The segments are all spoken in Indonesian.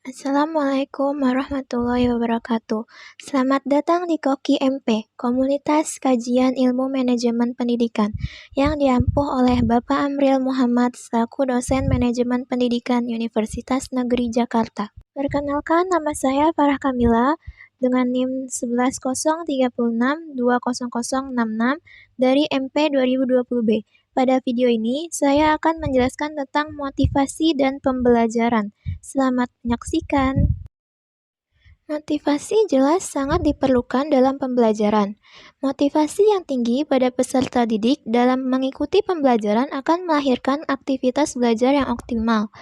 Assalamualaikum warahmatullahi wabarakatuh. Selamat datang di Koki MP, Komunitas Kajian Ilmu Manajemen Pendidikan, yang diampuh oleh Bapak Amril Muhammad selaku dosen Manajemen Pendidikan Universitas Negeri Jakarta. Perkenalkan, nama saya Farah Kamila dengan NIM 1103620066 dari MP 2020B. Pada video ini, saya akan menjelaskan tentang motivasi dan pembelajaran. Selamat menyaksikan. Motivasi jelas sangat diperlukan dalam pembelajaran. Motivasi yang tinggi pada peserta didik dalam mengikuti pembelajaran akan melahirkan aktivitas belajar yang optimal.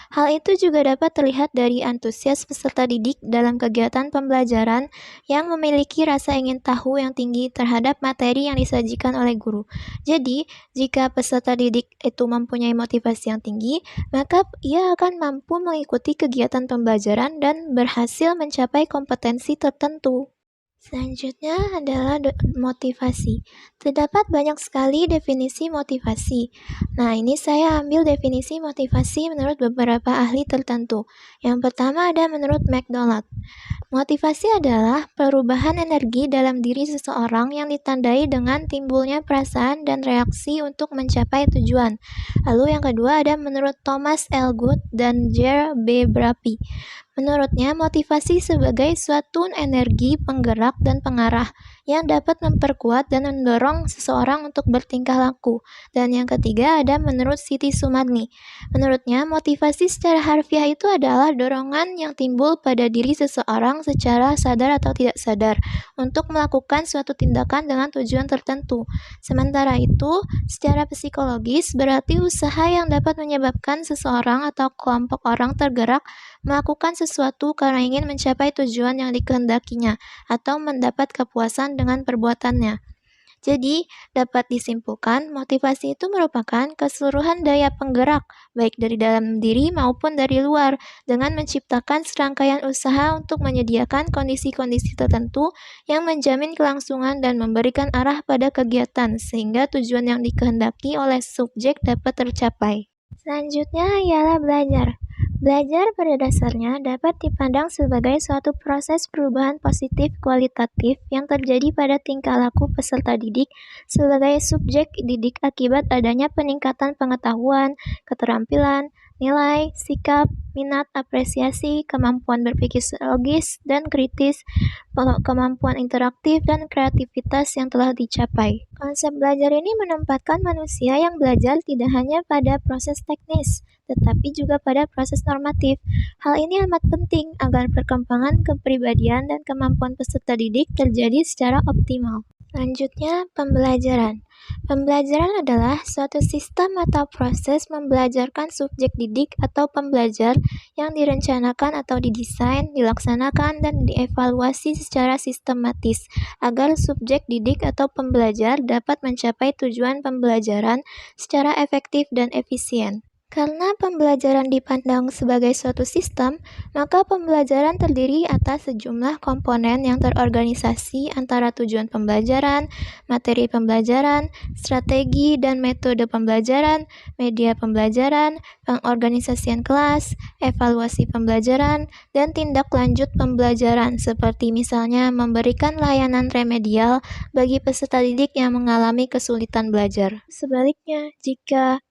Hal itu juga dapat terlihat dari antusias peserta didik dalam kegiatan pembelajaran yang memiliki rasa ingin tahu yang tinggi terhadap materi yang disajikan oleh guru. Jadi, jika peserta didik itu mempunyai motivasi yang tinggi, maka ia akan mampu mengikuti kegiatan pembelajaran dan berhasil mencapai kompetensi tertentu. Selanjutnya adalah motivasi. Terdapat banyak sekali definisi motivasi. Nah, ini saya ambil definisi motivasi menurut beberapa ahli tertentu. Yang pertama ada menurut McDonald. Motivasi adalah perubahan energi dalam diri seseorang yang ditandai dengan timbulnya perasaan dan reaksi untuk mencapai tujuan. Lalu yang kedua ada menurut Thomas L. Good dan Jer B. Brapi. Menurutnya, motivasi sebagai suatu energi penggerak dan pengarah yang dapat memperkuat dan mendorong seseorang untuk bertingkah laku. Dan yang ketiga ada menurut Siti Sumarni. Menurutnya, motivasi secara harfiah itu adalah dorongan yang timbul pada diri seseorang secara sadar atau tidak sadar untuk melakukan suatu tindakan dengan tujuan tertentu. Sementara itu, secara psikologis berarti usaha yang dapat menyebabkan seseorang atau kelompok orang tergerak melakukan sesuatu karena ingin mencapai tujuan yang dikehendakinya atau mendapat kepuasan dengan perbuatannya. Jadi, dapat disimpulkan motivasi itu merupakan keseluruhan daya penggerak, baik dari dalam diri maupun dari luar, dengan menciptakan serangkaian usaha untuk menyediakan kondisi-kondisi tertentu yang menjamin kelangsungan dan memberikan arah pada kegiatan, sehingga tujuan yang dikehendaki oleh subjek dapat tercapai. Selanjutnya ialah belajar. Belajar pada dasarnya dapat dipandang sebagai suatu proses perubahan positif kualitatif yang terjadi pada tingkah laku peserta didik sebagai subjek didik akibat adanya peningkatan pengetahuan, keterampilan, nilai, sikap, minat, apresiasi, kemampuan berpikir logis dan kritis, kemampuan interaktif, dan kreativitas yang telah dicapai. Konsep belajar ini menempatkan manusia yang belajar tidak hanya pada proses teknis, tetapi juga pada proses normatif. Hal ini amat penting agar perkembangan kepribadian dan kemampuan peserta didik terjadi secara optimal. Selanjutnya, pembelajaran. Pembelajaran adalah suatu sistem atau proses membelajarkan subjek didik atau pembelajar yang direncanakan atau didesain, dilaksanakan, dan dievaluasi secara sistematis agar subjek didik atau pembelajar dapat mencapai tujuan pembelajaran secara efektif dan efisien. Karena pembelajaran dipandang sebagai suatu sistem, maka pembelajaran terdiri atas sejumlah komponen yang terorganisasi antara tujuan pembelajaran, materi pembelajaran, strategi dan metode pembelajaran, media pembelajaran, pengorganisasian kelas, evaluasi pembelajaran, dan tindak lanjut pembelajaran seperti misalnya memberikan layanan remedial bagi peserta didik yang mengalami kesulitan belajar. Sebaliknya, jika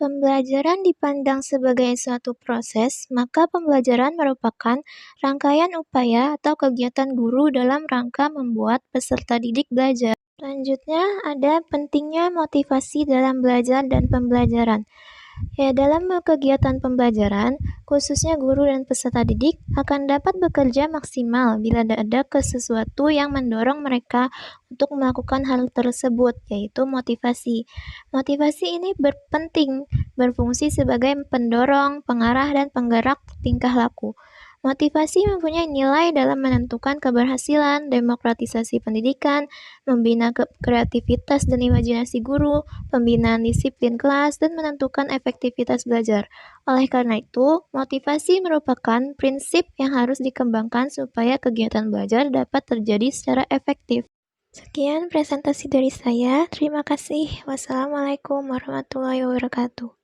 pembelajaran dipandang sebagai suatu proses, maka pembelajaran merupakan rangkaian upaya atau kegiatan guru dalam rangka membuat peserta didik belajar. Selanjutnya, ada pentingnya motivasi dalam belajar dan pembelajaran. Ya, dalam kegiatan pembelajaran, khususnya guru dan peserta didik akan dapat bekerja maksimal bila ada sesuatu yang mendorong mereka untuk melakukan hal tersebut, yaitu motivasi. Motivasi ini berpenting, berfungsi sebagai pendorong, pengarah, dan penggerak tingkah laku. Motivasi mempunyai nilai dalam menentukan keberhasilan, demokratisasi pendidikan, membina kreativitas dan imajinasi guru, pembinaan disiplin kelas, dan menentukan efektivitas belajar. Oleh karena itu, motivasi merupakan prinsip yang harus dikembangkan supaya kegiatan belajar dapat terjadi secara efektif. Sekian presentasi dari saya. Terima kasih. Wassalamualaikum warahmatullahi wabarakatuh.